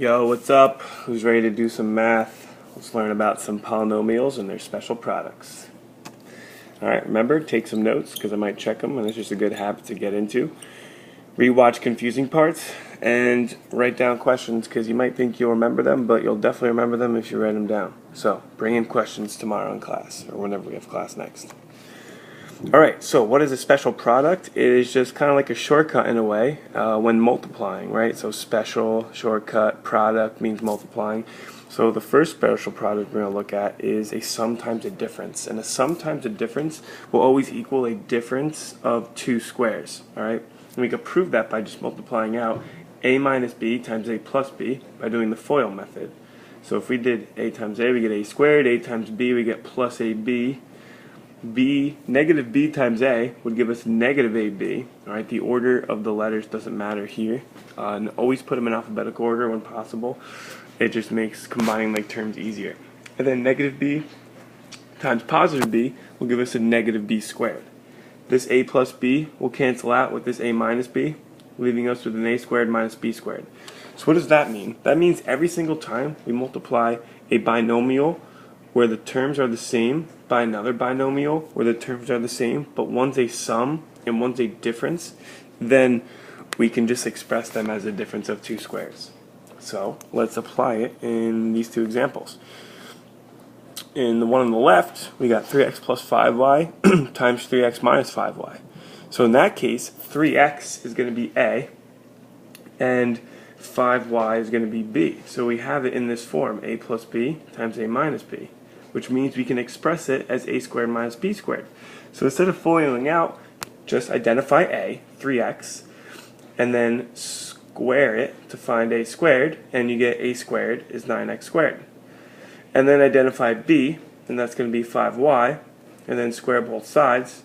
Yo, what's up? Who's ready to do some math? Let's learn about some polynomials and their special products. Alright, remember, take some notes because I might check them and it's just a good habit to get into. Rewatch confusing parts and write down questions because you might think you'll remember them, but you'll definitely remember them if you write them down. So, bring in questions tomorrow in class or whenever we have class next. Alright, so what is a special product? It is just kind of like a shortcut in a way when multiplying, right? So special, shortcut, product means multiplying. So the first special product we're going to look at is a sum times a difference. And a sum times a difference will always equal a difference of two squares, alright? And we could prove that by just multiplying out a minus b times a plus b by doing the FOIL method. So if we did a times a, we get a squared, a times b, we get plus ab. Negative b times a would give us negative ab. Alright, the order of the letters doesn't matter here. And always put them in alphabetical order when possible. It just makes combining like terms easier. And then negative b times positive b will give us a negative b squared. This a plus b will cancel out with this a minus b, leaving us with an a squared minus b squared. So what does that mean? That means every single time we multiply a binomial where the terms are the same by another binomial where the terms are the same, but one's a sum and one's a difference, then we can just express them as a difference of two squares. So let's apply it in these two examples. In the one on the left, we got 3x plus 5y times 3x minus 5y. So in that case, 3x is going to be a, and 5y is going to be b. So we have it in this form, a plus b times a minus b, which means we can express it as a squared minus b squared. So instead of FOILing out, just identify a, 3x, and then square it to find a squared, and you get a squared is 9x squared. And then identify b, and that's going to be 5y, and then square both sides,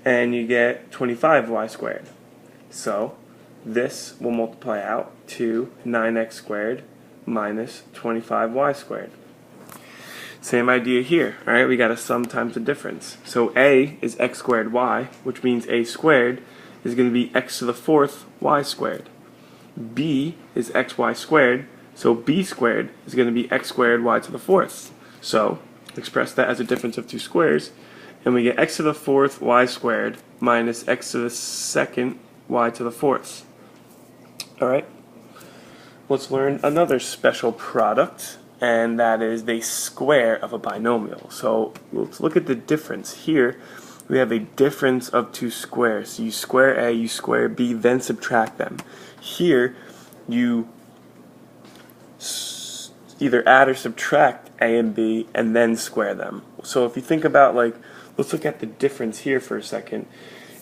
and you get 25y squared. So this will multiply out to 9x squared minus 25y squared. Same idea here, alright? We got a sum times a difference. So a is x squared y, which means a squared is going to be x to the fourth y squared. B is xy squared, so b squared is going to be x squared y to the fourth. So express that as a difference of two squares, and we get x to the fourth y squared minus x to the second y to the fourth. Alright, let's learn another special product, and that is the square of a binomial. So let's look at the difference. Here we have a difference of two squares. So you square a, you square b, then subtract them. Here you either add or subtract a and b and then square them. So if you think about, like, let's look at the difference here for a second.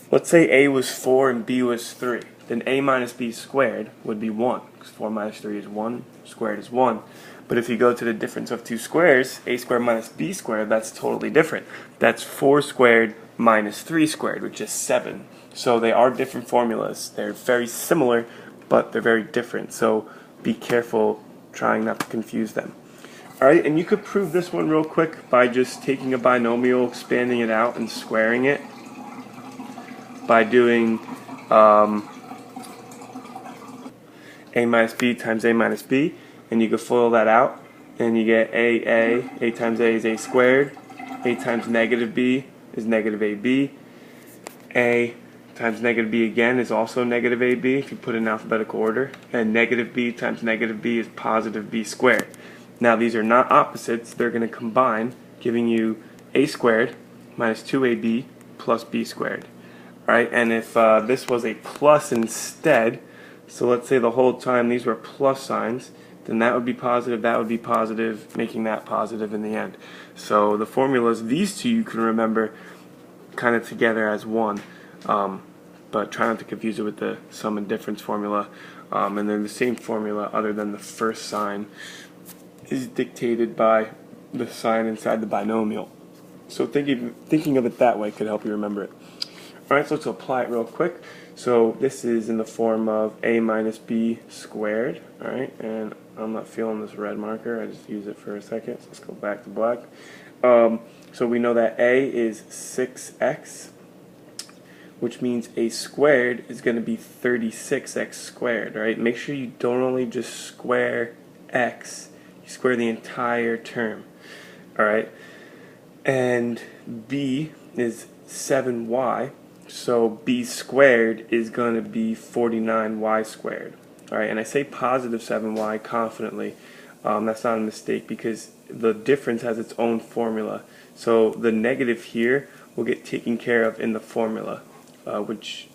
Let's say a was 4 and b was 3. Then a minus b squared would be 1, because 4 minus 3 is 1, squared is 1. But if you go to the difference of two squares, a squared minus b squared, that's totally different. That's 4 squared minus 3 squared, which is 7. So they are different formulas. They're very similar, but they're very different. So be careful trying not to confuse them. Alright, and you could prove this one real quick by just taking a binomial, expanding it out, and squaring it by doing a minus b times a minus b, and you can FOIL that out, and you get a times a is a squared, a times negative b is negative ab, a times negative b again is also negative ab if you put it in alphabetical order, and negative b times negative b is positive b squared. Now these are not opposites, they're going to combine, giving you a squared minus 2ab plus b squared. Right? And if this was a plus instead, so let's say the whole time these were plus signs, then that would be positive, making that positive in the end. So the formulas, these two you can remember kind of together as one, but try not to confuse it with the sum and difference formula. And they're the same formula other than the first sign is dictated by the sign inside the binomial. So thinking of it that way could help you remember it. Alright, so let's apply it real quick. So this is in the form of a minus b squared. Alright, and I'm not feeling this red marker. I just use it for a second. So let's go back to black. So we know that a is 6x, which means a squared is going to be 36x squared. Right? Make sure you don't only just square x, you square the entire term. Alright? And b is 7y, so b squared is going to be 49y squared. Alright, and I say positive 7y confidently. That's not a mistake because the difference has its own formula. So the negative here will get taken care of in the formula, which,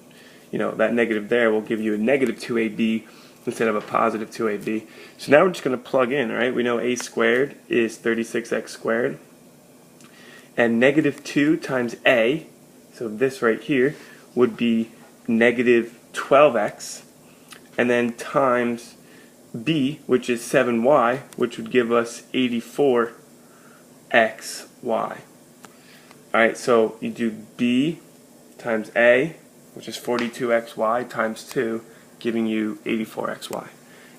that negative there will give you a negative 2ab instead of a positive 2ab. So now we're just going to plug in, alright? We know a squared is 36x squared. And negative 2 times a, so this right here, would be negative 12x. And then times b, which is 7y, which would give us 84xy. Alright, so you do b times a, which is 42xy, times 2, giving you 84xy.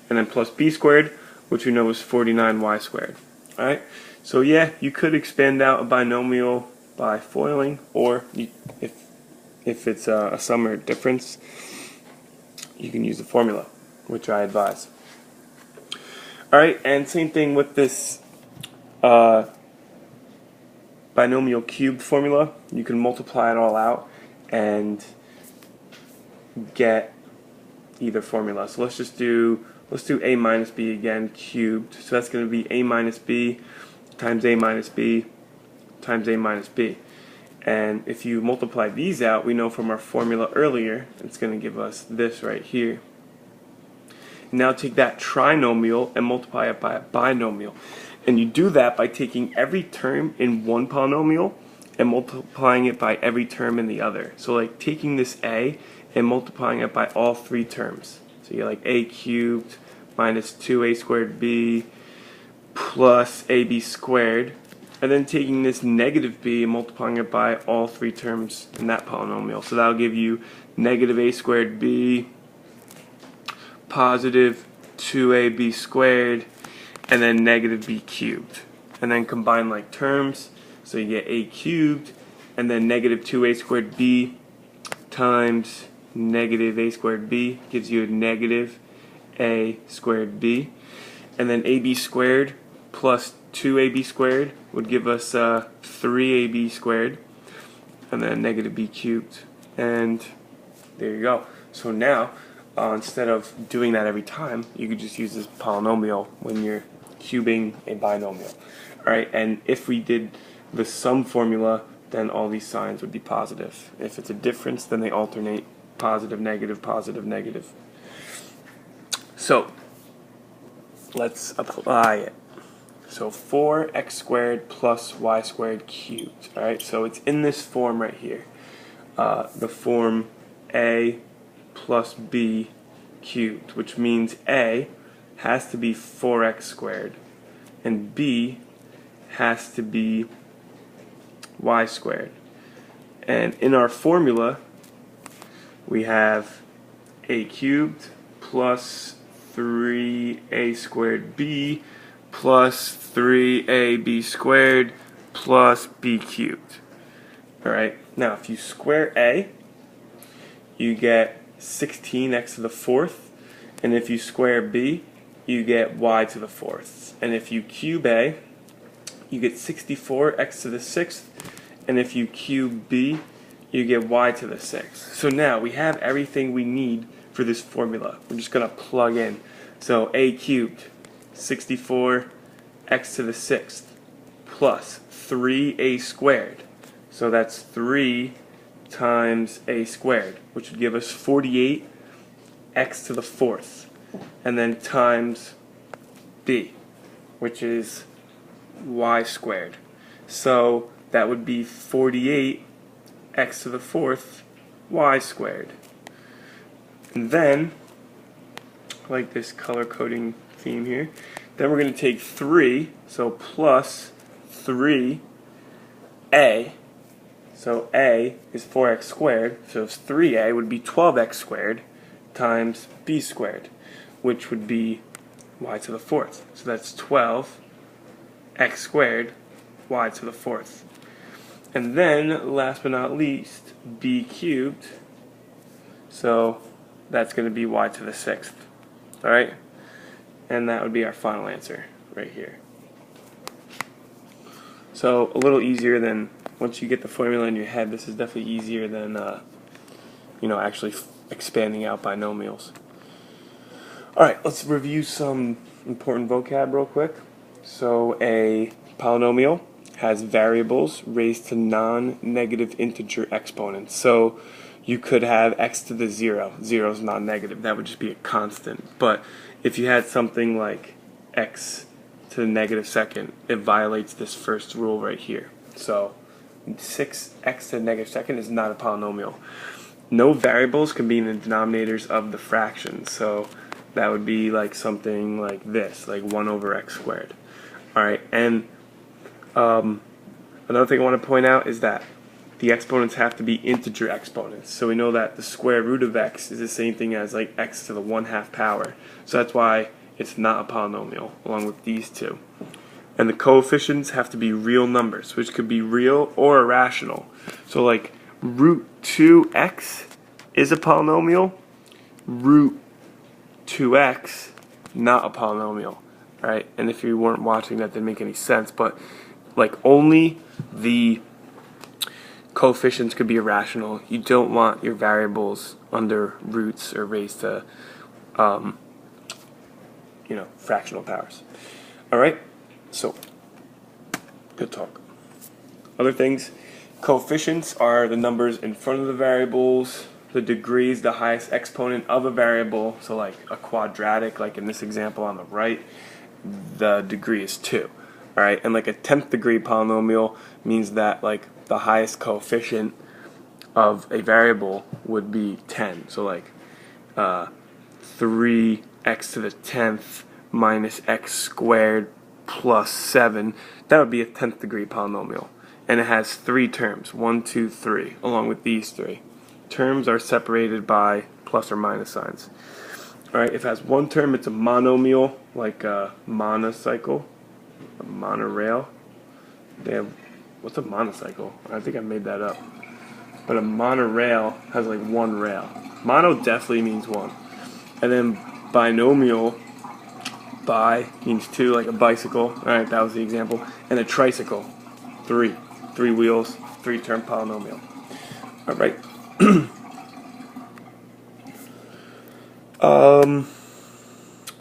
And then plus b squared, which we know is 49y squared. Alright, so yeah, you could expand out a binomial by foiling, or if it's a sum or difference, you can use the formula, which I advise. Alright, and same thing with this binomial cubed formula. You can multiply it all out and get either formula. So let's do a minus b again cubed. So that's going to be a minus b times a minus b times a minus b. And if you multiply these out, we know from our formula earlier, it's going to give us this right here. Now take that trinomial and multiply it by a binomial. And you do that by taking every term in one polynomial and multiplying it by every term in the other. So like taking this a and multiplying it by all three terms. So you get like a cubed minus 2a squared b plus ab squared. And then taking this negative b and multiplying it by all three terms in that polynomial. So that'll give you negative a squared b, positive 2ab squared, and then negative b cubed. And then combine like terms, so you get a cubed, and then negative 2a squared b times negative a squared b gives you a negative a squared b. And then ab squared plus 2ab squared would give us 3ab squared, and then negative b cubed. And there you go. So now, instead of doing that every time, you could just use this polynomial when you're cubing a binomial. Alright, and if we did the sum formula, then all these signs would be positive. If it's a difference, then they alternate positive, negative, positive, negative. So, let's apply it. So 4x squared plus y squared cubed. Alright, so it's in this form right here. The form a plus b cubed, which means a has to be 4x squared and b has to be y squared. And in our formula we have a cubed plus 3a squared b plus 3ab squared plus b cubed. Alright, now if you square a, you get 16x to the fourth, and if you square b, you get y to the fourth. And if you cube a, you get 64x to the sixth, and if you cube b, you get y to the sixth. So now we have everything we need for this formula. We're just going to plug in. So a cubed, 64x to the sixth, plus 3a squared. So that's 3 times a squared, which would give us 48x to the fourth. And then times b, which is y squared. So that would be 48x to the fourth y squared. And then, like this color coding theme here, then we're going to take 3, so plus 3a. So a is 4x squared, so 3a would be 12x squared times b squared, which would be y to the fourth. So that's 12x squared y to the fourth. And then, last but not least, b cubed. So that's going to be y to the sixth. Alright? and that would be our final answer right here. So a little easier than, once you get the formula in your head, this is definitely easier than actually expanding out binomials. Alright, let's review some important vocab real quick. So a polynomial has variables raised to non-negative integer exponents. So you could have x to the 0. 0 is non-negative. That would just be a constant. But if you had something like x to the negative second, it violates this first rule right here. So 6x to the negative second is not a polynomial. No variables can be in the denominators of the fractions. So that would be like something like this, like 1 over x squared. Alright, and another thing I want to point out is that the exponents have to be integer exponents. So we know that the square root of x is the same thing as like x to the 1/2 power. So that's why it's not a polynomial, along with these two. And the coefficients have to be real numbers, which could be real or irrational. So like root 2x is a polynomial, root 2x not a polynomial, right? And if you weren't watching, that didn't make any sense, but like only the coefficients could be irrational. You don't want your variables under roots or raised to fractional powers. Alright, so good talk. Other things, coefficients are the numbers in front of the variables. The degree is the highest exponent of a variable. So like a quadratic, like in this example on the right, the degree is 2. Alright, and like a 10th degree polynomial means that like the highest coefficient of a variable would be 10. So like 3x to the 10th minus x squared plus 7, that would be a 10th degree polynomial. And it has 3 terms, 1, 2, 3, along with these 3. Terms are separated by plus or minus signs. Alright, if it has one term, it's a monomial, like a monocycle, a monorail. What's a monocycle? I think I made that up. But a monorail has like one rail. Mono definitely means one. And then binomial, bi means 2, like a bicycle. Alright, that was the example. And a tricycle, 3. 3 wheels, 3-term polynomial. Alright.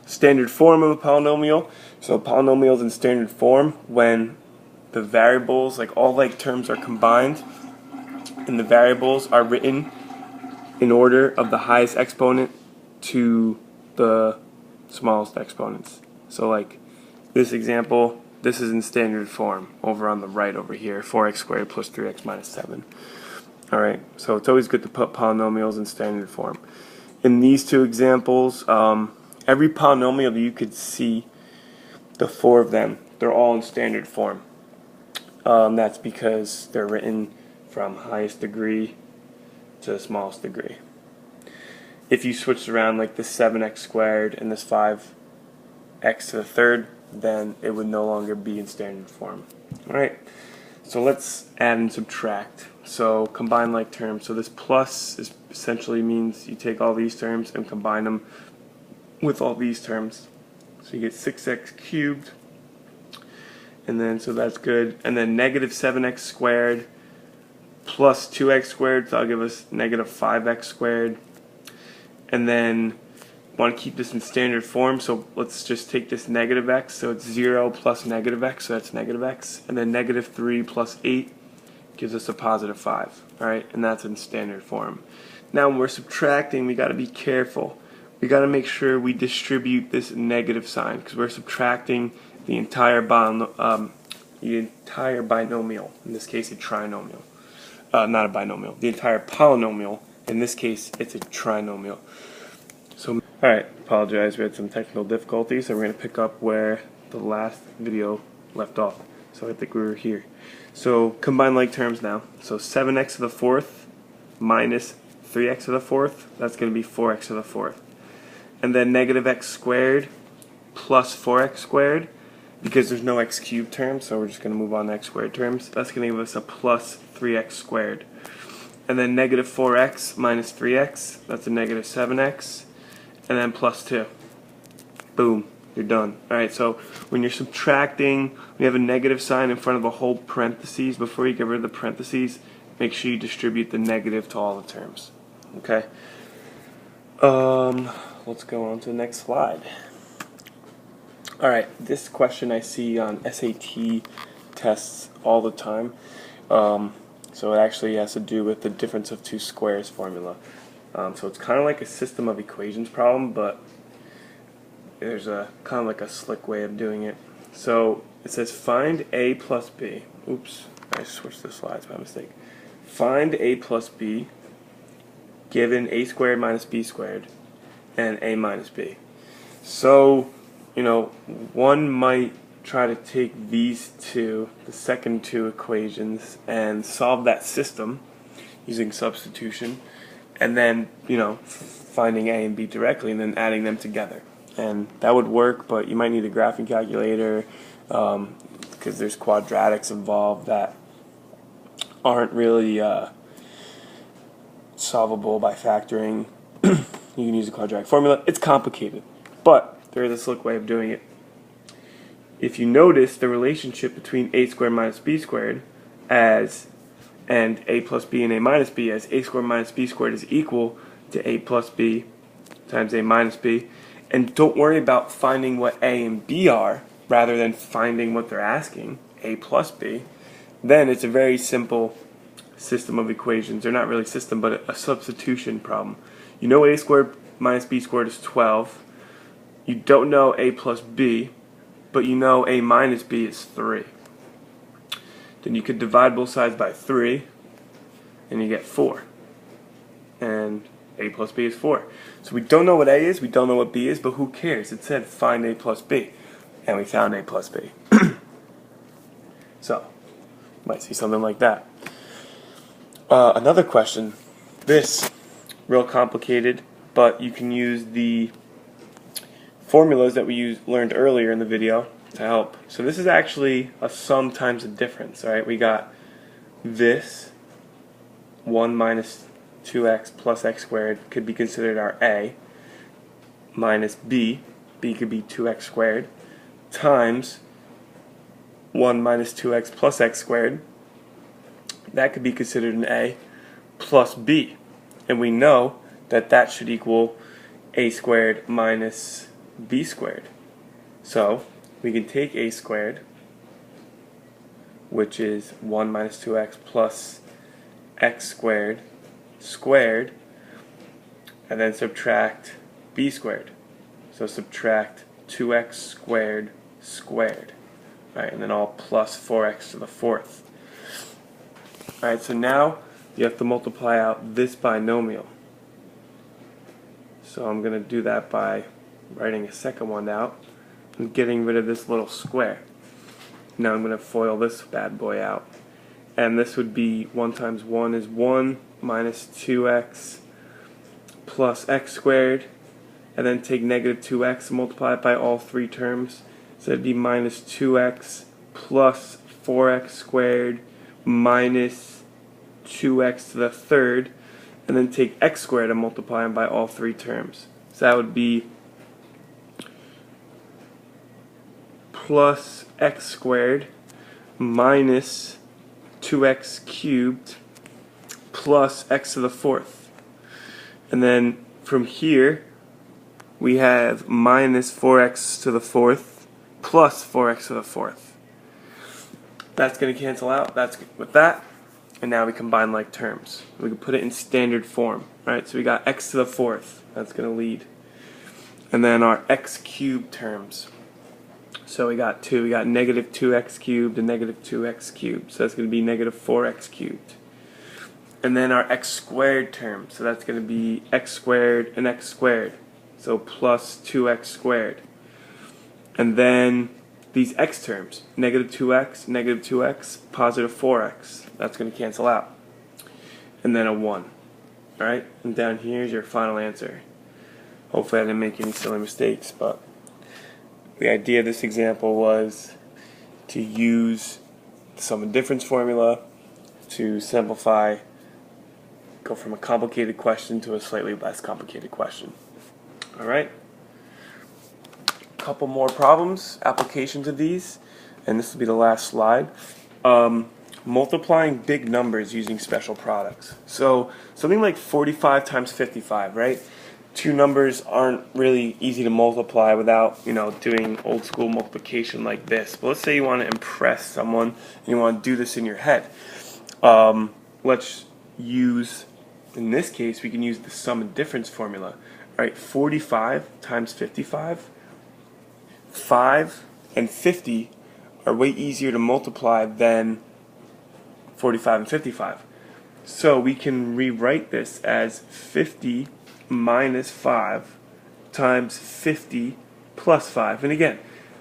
Standard form of a polynomial. So a polynomial is in standard form when the variables, like all like terms, are combined, and the variables are written in order of the highest exponent to the smallest exponents. So like this example, this is in standard form over on the right over here, 4x squared plus 3x minus 7. Alright, so it's always good to put polynomials in standard form. In these two examples, every polynomial that you could see, the 4 of them, they're all in standard form. That's because they're written from highest degree to the smallest degree. If you switched around like this 7x squared and this 5x to the third, then it would no longer be in standard form. Alright, so let's add and subtract. So combine like terms. So this plus is essentially means you take all these terms and combine them with all these terms. So you get 6x cubed, and then so that's good. And then negative 7x squared plus 2x squared, so that'll give us negative 5x squared. And then want to keep this in standard form, so let's just take this negative x, so it's 0 plus negative x, so that's negative x. And then negative 3 plus 8 gives us a positive 5. Alright, and that's in standard form. Now when we're subtracting, we got to be careful. We got to make sure we distribute this negative sign, because we're subtracting the entire binomial. In this case, a trinomial. Not a binomial. The entire polynomial. In this case, it's a trinomial. So, alright, apologize, we had some technical difficulties, so we're going to pick up where the last video left off. So I think we were here. So combine like terms now. So 7x to the 4th minus 3x to the 4th, that's going to be 4x to the 4th. And then negative x squared plus 4x squared, because there's no x cubed term, so we're just going to move on to x squared terms. That's going to give us a plus 3x squared. And then negative 4x minus 3x, that's a negative 7x. And then plus 2. Boom. you're done. Alright, so when you're subtracting, we have a negative sign in front of a whole parentheses. Before you get rid of the parentheses, make sure you distribute the negative to all the terms. Okay? Let's go on to the next slide. Alright, this question I see on SAT tests all the time. So it actually has to do with the difference of two squares formula. So it's kind of like a system of equations problem, but there's a kind of like a slick way of doing it. So it says find a plus b. Oops, I switched the slides by mistake. Find a plus b given a squared minus b squared and a minus b. So, you know, one might try to take these two, the second two equations, and solve that system using substitution, and then, you know, finding a and b directly and then adding them together. And that would work, but you might need a graphing calculator because there's quadratics involved that aren't really solvable by factoring. You can use a quadratic formula. It's complicated, but there is a slick way of doing it. If you notice the relationship between a squared minus b squared and a plus b and a minus b as a squared minus b squared is equal to a plus b times a minus b, and don't worry about finding what a and b are rather than finding what they're asking, a plus b, then it's a very simple system of equations. They're not really system, but a substitution problem. You know a squared minus b squared is 12. You don't know a plus b, but you know a minus b is 3. Then you could divide both sides by 3, and you get 4. And a plus b is 4. So we don't know what a is, we don't know what b is, but who cares? It said find a plus b, and we found a plus b. So, you might see something like that. Another question. This, real complicated, but you can use the formulas that we learned earlier in the video to help. So this is actually a sum times a difference. Alright, we got this 1 minus 2x plus x squared could be considered our a, minus b could be 2x squared, times 1 minus 2x plus x squared, that could be considered an a, plus b. And we know that that should equal a squared minus b squared. So we can take a squared, which is 1 minus 2x plus x squared, squared, and then subtract b squared. So subtract 2x squared squared. Alright, and then all plus 4x to the fourth. Alright, so now you have to multiply out this binomial. So I'm going to do that by writing a second one out and getting rid of this little square. Now I'm going to FOIL this bad boy out. And this would be 1 times 1 is 1 minus 2x plus x squared, and then take negative 2x and multiply it by all three terms. So it'd be minus 2x plus 4x squared minus 2x to the third, and then take x squared and multiply them by all three terms. So that would be plus x squared minus 2x cubed plus x to the fourth. And then from here we have minus 4x to the fourth plus 4x to the fourth. That's going to cancel out. That's with that. And now we combine like terms. We can put it in standard form. Right? So we got x to the fourth. That's going to lead. And then our x cubed terms. So we got negative 2x cubed and negative 2x cubed. So that's going to be negative 4x cubed. And then our x squared term. So that's going to be x squared and x squared. So plus 2x squared. And then these x terms, negative 2x, positive 4x. That's going to cancel out. And then a 1. Alright? And down here is your final answer. Hopefully I didn't make any silly mistakes, but the idea of this example was to use the sum and difference formula to simplify, go from a complicated question to a slightly less complicated question. Alright? couple more problems, applications of these, and this will be the last slide. Multiplying big numbers using special products. So something like 45 times 55, right? Two numbers aren't really easy to multiply without, doing old school multiplication like this. But let's say you want to impress someone and you want to do this in your head. Let's use, in this case, we can use the sum and difference formula. Right, 45 times 55, 5 and 50 are way easier to multiply than 45 and 55. So we can rewrite this as 50 minus 5 times 50 plus 5. And again,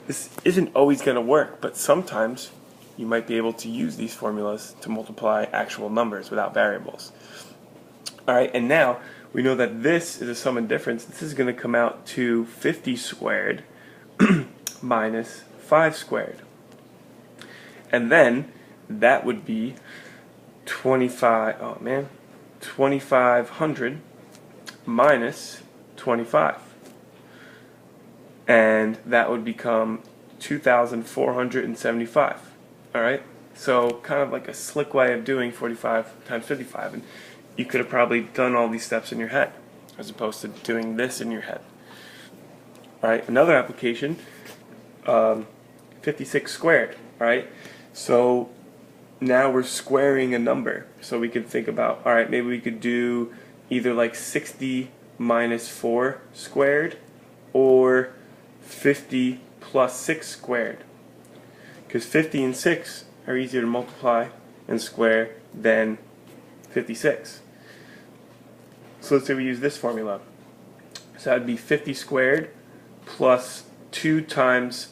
this isn't always going to work, but sometimes you might be able to use these formulas to multiply actual numbers without variables. Alright, and now we know that this is a sum and difference. This is going to come out to 50 squared minus 5 squared. And then that would be 2500 minus 25. And that would become 2,475. Alright? So kind of like a slick way of doing 45 times 55. And you could have probably done all these steps in your head as opposed to doing this in your head. Alright, another application, 56 squared. Alright, so now we're squaring a number. So we could think about, alright, maybe we could do either like 60 minus 4 squared or 50 plus 6 squared. Because 50 and 6 are easier to multiply and square than 56. So let's say we use this formula. So that would be 50 squared plus 2 times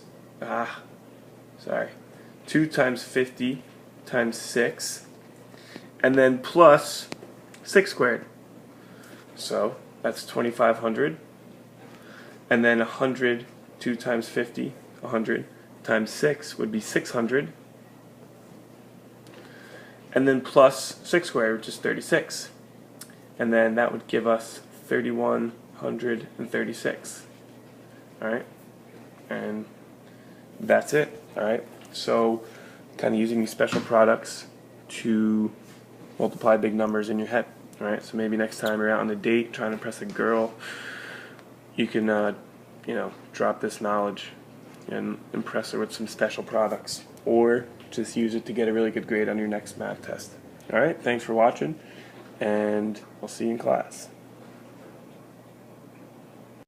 2 times 50 times 6, and then plus 6 squared. So that's 2,500. And then 100, 2 times 50, 100 times 6 would be 600. And then plus 6 squared, which is 36. And then that would give us 3,136. Alright? And that's it. Alright? So, kind of using these special products to multiply big numbers in your head. Alright? So maybe next time you're out on a date trying to impress a girl, you can, drop this knowledge and impress her with some special products. Or just use it to get a really good grade on your next math test. Alright? Thanks for watching, and I'll see you in class.